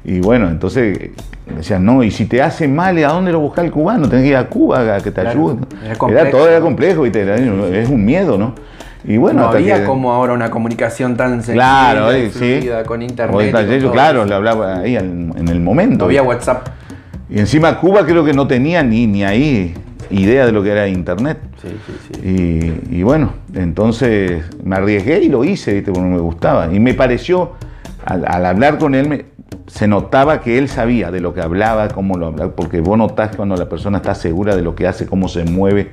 Y bueno, entonces decían, no, y si te hace mal, ¿a dónde lo busca el cubano? Tenés que ir a Cuba a que te ayude. Era complejo, es un miedo, ¿no? Y bueno, no había como ahora una comunicación tan sencilla, claro, fluida, sí, con internet. Claro, le hablaba ahí en el momento. No había WhatsApp. Y encima Cuba creo que no tenía ni ahí idea de lo que era internet. Sí. Y bueno, entonces me arriesgué y lo hice, ¿viste? Porque me gustaba. Y me pareció, al hablar con él, se notaba que él sabía de lo que hablaba, cómo lo hablaba, porque vos notás cuando la persona está segura de lo que hace, cómo se mueve,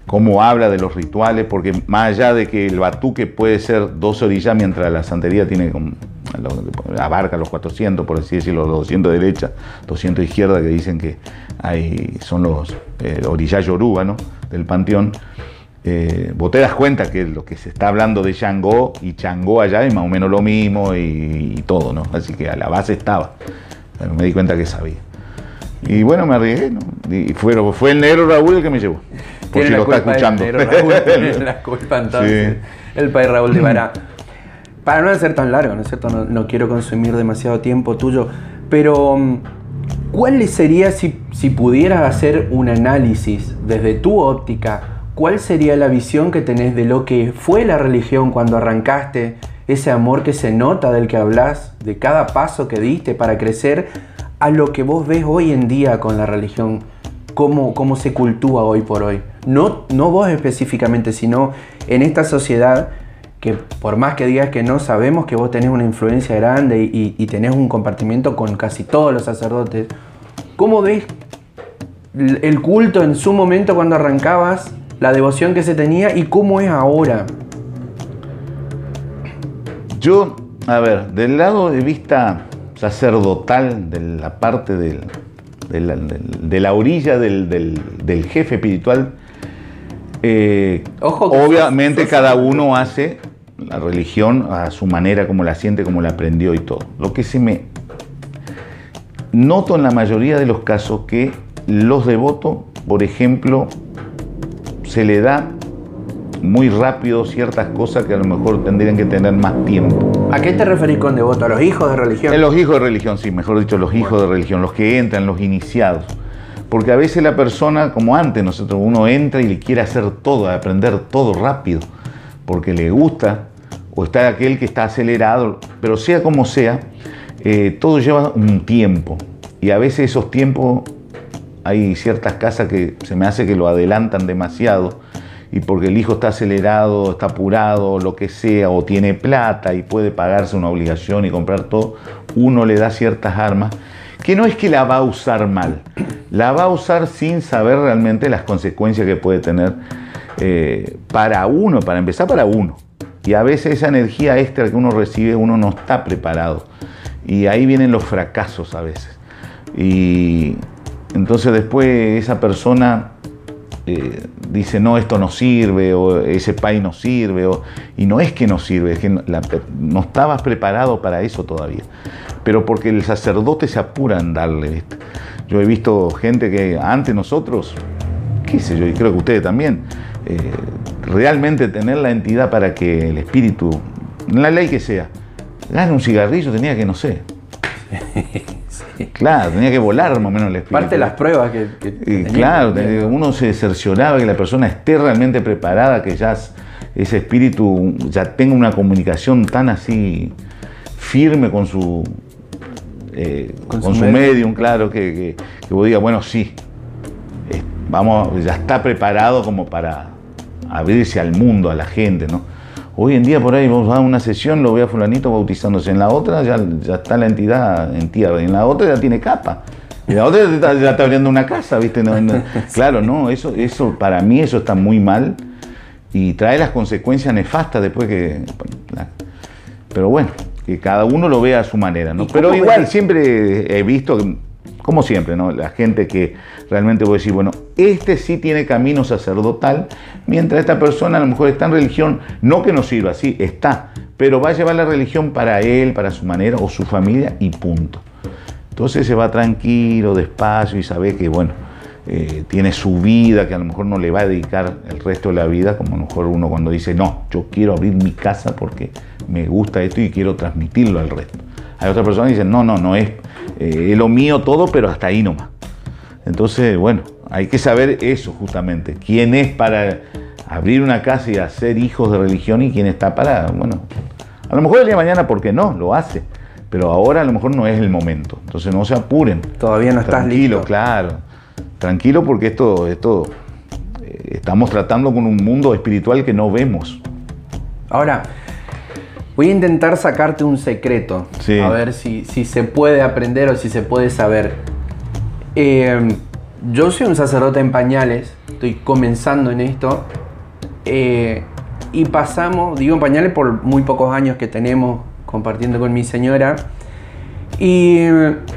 cómo habla de los rituales, porque más allá de que el batuque puede ser 12 orillas, mientras la santería tiene abarca los 400, por así decirlo, los 200 de derecha, 200 de izquierda, que dicen que son los orillas yoruba, ¿no?, del panteón. Vos te das cuenta que lo que se está hablando de Changó y Changó allá es más o menos lo mismo y todo, ¿no? Así que a la base estaba. Pero me di cuenta que sabía. Y bueno, me arriesgué, ¿no? Y fue el negro Raúl el que me llevó. Por si lo está escuchando. El negro Raúl tiene la culpa entonces. Sí. El padre Raúl de Bará. Para no ser tan largo, ¿no es cierto? No quiero consumir demasiado tiempo tuyo, pero ¿cuál sería, si pudieras hacer un análisis desde tu óptica, cuál sería la visión que tenés de lo que fue la religión cuando arrancaste, ese amor que se nota del que hablas, de cada paso que diste para crecer, a lo que vos ves hoy en día con la religión, cómo se cultúa hoy por hoy? No vos específicamente, sino en esta sociedad que, por más que digas que no, sabemos que vos tenés una influencia grande y tenés un compartimiento con casi todos los sacerdotes. ¿Cómo ves el culto en su momento cuando arrancabas, la devoción que se tenía, y cómo es ahora? Yo, a ver, del lado de vista sacerdotal, de la parte de la orilla del jefe espiritual, Ojo que Obviamente cada uno hace la religión a su manera, como la siente, como la aprendió y todo. Lo que se me noto en la mayoría de los casos que los devotos, por ejemplo, se le da muy rápido ciertas cosas que a lo mejor tendrían que tener más tiempo. ¿A qué te referís con devoto? ¿A los hijos de religión? Los hijos de religión, sí, mejor dicho, los hijos de religión, los que entran, los iniciados. Porque a veces la persona, como antes, uno entra y le quiere hacer todo, aprender todo rápido, porque le gusta, o está aquel que está acelerado, pero sea como sea, todo lleva un tiempo. Y a veces esos tiempos, hay ciertas casas que se me hace que lo adelantan demasiado, y porque el hijo está acelerado, está apurado, lo que sea, o tiene plata y puede pagarse una obligación y comprar todo, uno le da ciertas armas, que no es que la va a usar mal, la va a usar sin saber realmente las consecuencias que puede tener para uno, para empezar para uno. Y a veces esa energía extra que uno recibe, uno no está preparado. Y ahí vienen los fracasos a veces. Y entonces después esa persona dice, no, esto no sirve, o ese pay no sirve, y no es que no sirve, es que no estabas preparado para eso todavía. Pero porque el sacerdote se apura en darle, ¿viste? Yo he visto gente que antes nosotros, qué sé yo, y creo que ustedes también, realmente tener la entidad para que el espíritu, en la ley que sea, gane un cigarrillo, tenía que, no sé. Sí. Claro, tenía que volar más o menos el espíritu. Parte de las pruebas y claro, uno se cercioraba que la persona esté realmente preparada, que ya ese espíritu ya tenga una comunicación tan así firme con su medium, claro, que vos digas, bueno, sí, vamos, ya está preparado como para abrirse al mundo, a la gente, ¿no? Hoy en día por ahí vamos a una sesión, lo veo a fulanito bautizándose, en la otra ya está la entidad en tierra, y en la otra ya tiene capa, y la otra ya está abriendo una casa, ¿viste? Claro, no, eso para mí eso está muy mal y trae las consecuencias nefastas después que... Pero bueno, que cada uno lo vea a su manera, ¿no? Pero igual siempre he visto, como siempre, ¿no? La gente que realmente voy a decir, bueno, este sí tiene camino sacerdotal, mientras esta persona a lo mejor está en religión, no que no sirva, sí, está, pero va a llevar la religión para él, para su manera o su familia y punto. Entonces se va tranquilo, despacio y sabe que, bueno, tiene su vida, que a lo mejor no le va a dedicar el resto de la vida, como a lo mejor uno cuando dice, no, yo quiero abrir mi casa porque me gusta esto y quiero transmitirlo al resto. Hay otras personas que dicen, no es lo mío todo, pero hasta ahí nomás. Entonces, bueno, hay que saber eso justamente, quién es para abrir una casa y hacer hijos de religión y quién está para, bueno, a lo mejor el día de mañana, ¿por qué no? Lo hace, pero ahora a lo mejor no es el momento, entonces no se apuren. Todavía no estás listo. Tranquilo, claro, tranquilo porque esto estamos tratando con un mundo espiritual que no vemos. Ahora, voy a intentar sacarte un secreto, sí. A ver si se puede aprender o si se puede saber. Yo soy un sacerdote en pañales, estoy comenzando en esto, y pasamos, digo en pañales por muy pocos años que tenemos compartiendo con mi señora, y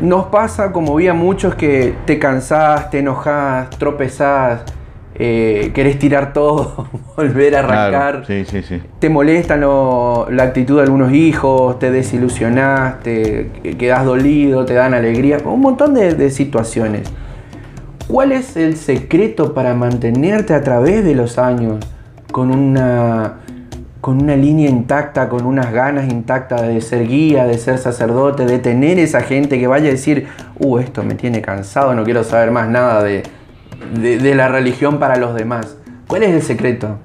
nos pasa, como vi a muchos, que te cansás, te enojás, tropezás, querés tirar todo, volver a arrancar, claro, sí. Te molesta la actitud de algunos hijos, te desilusionás, te quedás dolido, te dan alegría, un montón de situaciones. ¿Cuál es el secreto para mantenerte a través de los años con una línea intacta, con unas ganas intactas de ser guía, de ser sacerdote, de tener esa gente que vaya a decir, esto me tiene cansado, no quiero saber más nada de la religión para los demás? ¿Cuál es el secreto?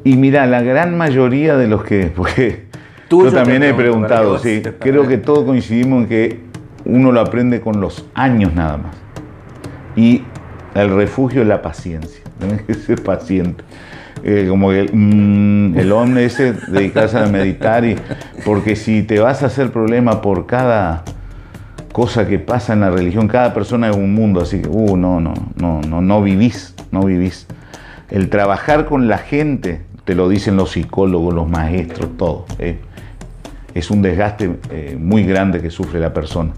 Y mira, la gran mayoría de los que... Porque yo también he preguntado, sí, creo que todos coincidimos en que uno lo aprende con los años nada más. Y el refugio es la paciencia, tenés que ser paciente. Como que el hombre ese, dedicarse a meditar, porque si te vas a hacer problema por cada cosa que pasa en la religión, cada persona es un mundo, así que no vivís. El trabajar con la gente, te lo dicen los psicólogos, los maestros, todo, es un desgaste muy grande que sufre la persona.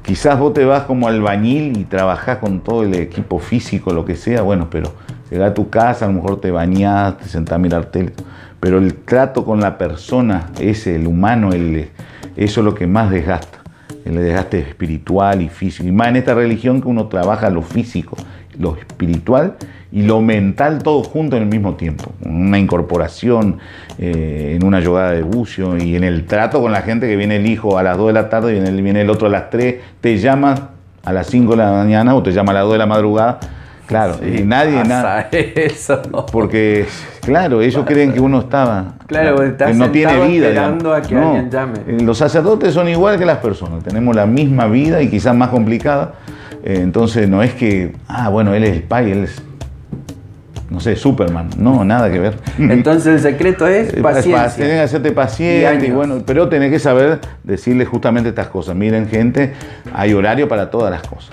Quizás vos te vas como albañil y trabajás con todo el equipo físico, lo que sea, bueno, pero Llegás a tu casa, a lo mejor te bañás, te sentás a mirar tele, pero el trato con la persona, el humano, eso es lo que más desgasta. El desgaste espiritual y físico. Y más en esta religión que uno trabaja lo físico, lo espiritual y lo mental todo junto en el mismo tiempo. Una incorporación, en una yogada de bucio y en el trato con la gente que viene el hijo a las 2 de la tarde, viene el otro a las 3, te llama a las 5 de la mañana o te llama a las 2 de la madrugada. Claro, sí, y nadie, nada. Eso. Porque, claro, ellos creen que uno estaba. Claro, que no tiene vida. Esperando a que alguien llame. Los sacerdotes son igual que las personas. Tenemos la misma vida y quizás más complicada. Entonces, no es que, bueno, él es el pai, él es, no sé, Superman. No, nada que ver. Entonces, el secreto es paciencia. Tenés que hacerte paciente, y bueno, pero tenés que saber decirle justamente estas cosas. Miren, gente, hay horario para todas las cosas.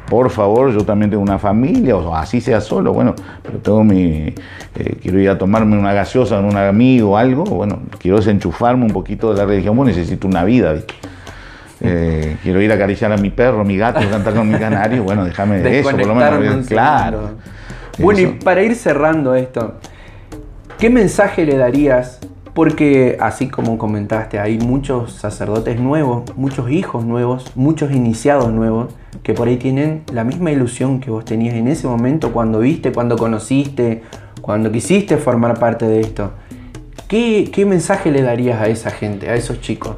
Por favor, yo también tengo una familia, o así sea solo, bueno, pero tengo quiero ir a tomarme una gaseosa con un amigo o algo, bueno, quiero desenchufarme un poquito de la religión, bueno, necesito una vida, ¿viste? Quiero ir a acariciar a mi perro, a mi gato, cantar con mi canario, bueno, déjame eso, por lo menos, claro. Bueno, y para ir cerrando esto, ¿qué mensaje le darías? Porque así como comentaste, hay muchos sacerdotes nuevos, muchos hijos nuevos, muchos iniciados nuevos, que por ahí tienen la misma ilusión que vos tenías en ese momento cuando viste, cuando conociste, cuando quisiste formar parte de esto. ¿Qué mensaje le darías a esa gente, a esos chicos?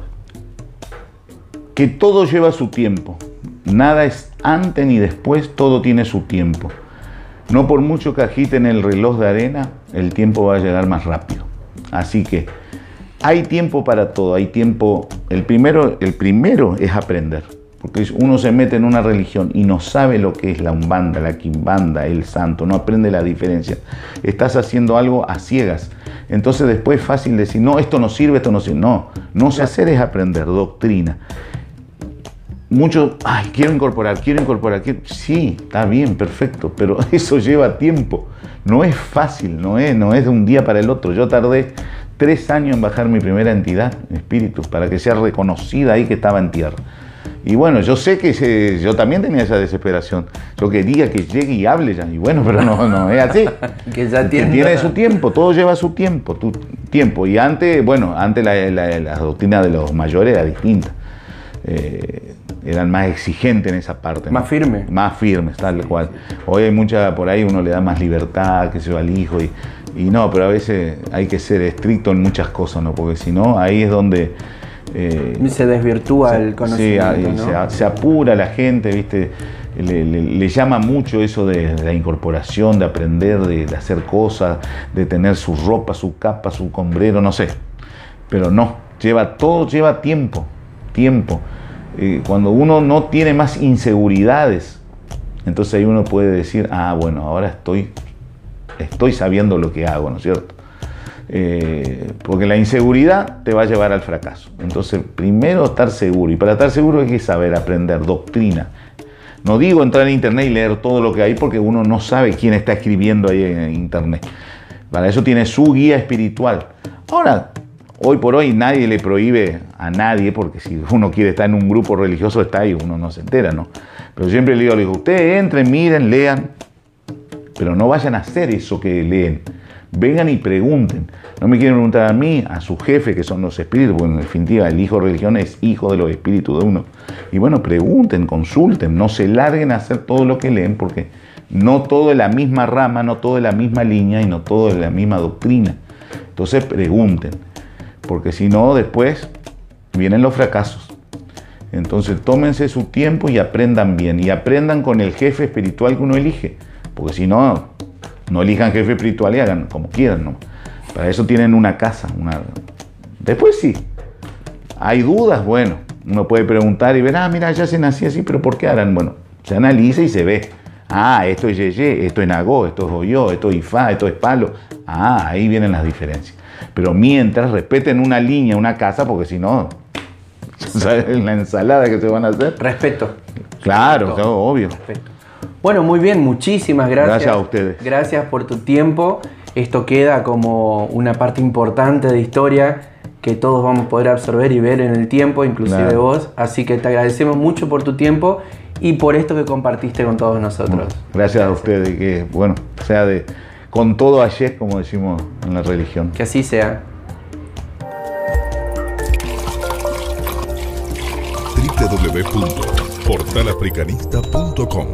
Que todo lleva su tiempo. Nada es antes ni después, todo tiene su tiempo. No por mucho que agiten el reloj de arena, el tiempo va a llegar más rápido. Así que hay tiempo para todo, hay tiempo. El primero es aprender. Porque uno se mete en una religión y no sabe lo que es la umbanda, la quimbanda, el santo, no aprende la diferencia. Estás haciendo algo a ciegas. Entonces después es fácil decir, no, esto no sirve, esto no sirve. No sé hacer es aprender, doctrina. Muchos, quiero incorporar. Sí, está bien, perfecto, pero eso lleva tiempo. No es fácil, no es de un día para el otro. Yo tardé 3 años en bajar mi primera entidad, espíritu, para que sea reconocida ahí que estaba en tierra. Y bueno, yo sé que yo también tenía esa desesperación. Yo quería que llegue y hable ya. Y bueno, pero no es así. Que ya tiene su tiempo, todo lleva su tiempo. Tu tiempo. Y antes la doctrina de los mayores era distinta. Eran más exigentes en esa parte. Más firmes. Más firmes, tal cual. Hoy hay por ahí uno le da más libertad, que se va al hijo. Y no, pero a veces hay que ser estricto en muchas cosas, ¿no? Porque si no, ahí es donde... se desvirtúa el conocimiento, sí, ¿no? se apura la gente, ¿viste? Le llama mucho eso de la incorporación, de aprender, de hacer cosas, de tener su ropa, su capa, su sombrero, no sé. Pero no, todo lleva tiempo. Cuando uno no tiene más inseguridades, entonces ahí uno puede decir, bueno, ahora estoy sabiendo lo que hago, ¿no es cierto? Porque la inseguridad te va a llevar al fracaso. Entonces, primero estar seguro. Y para estar seguro hay que saber aprender doctrina. No digo entrar en internet y leer todo lo que hay porque uno no sabe quién está escribiendo ahí en internet. Para eso tiene su guía espiritual. Ahora, hoy por hoy nadie le prohíbe a nadie, porque si uno quiere estar en un grupo religioso está ahí, uno no se entera, ¿no? Pero siempre le digo, ustedes entren, miren, lean, pero no vayan a hacer eso que leen. Vengan y pregunten. No me quieren preguntar a mí, a su jefe, que son los espíritus, porque en definitiva el hijo de religión es hijo de los espíritus de uno. Y bueno, pregunten, consulten, no se larguen a hacer todo lo que leen, porque no todo es la misma rama, no todo es la misma línea y no todo es la misma doctrina. Entonces pregunten, porque si no, después vienen los fracasos. Entonces tómense su tiempo y aprendan bien, y aprendan con el jefe espiritual que uno elige, porque si no, no elijan jefe espiritual y hagan como quieran, ¿no? Para eso tienen una casa. Después sí, hay dudas, bueno, uno puede preguntar y ver, mira, ya se nació así, pero ¿por qué harán? Bueno, se analiza y se ve. Esto es Yeye, esto es Nagó, esto es Oyó, esto es Ifá, esto es Palo. Ahí vienen las diferencias. Pero mientras respeten una línea, una casa, porque si no, ¿sabes la ensalada que se van a hacer? Respeto. Claro, obvio. Respeto. Bueno, muy bien, muchísimas gracias. Gracias a ustedes. Gracias por tu tiempo. Esto queda como una parte importante de historia que todos vamos a poder absorber y ver en el tiempo, inclusive Claro. vos. Así que te agradecemos mucho por tu tiempo y por esto que compartiste con todos nosotros. Gracias a ustedes, que bueno, sea con todo ayer, como decimos en la religión. Que así sea. www.portalafricanista.com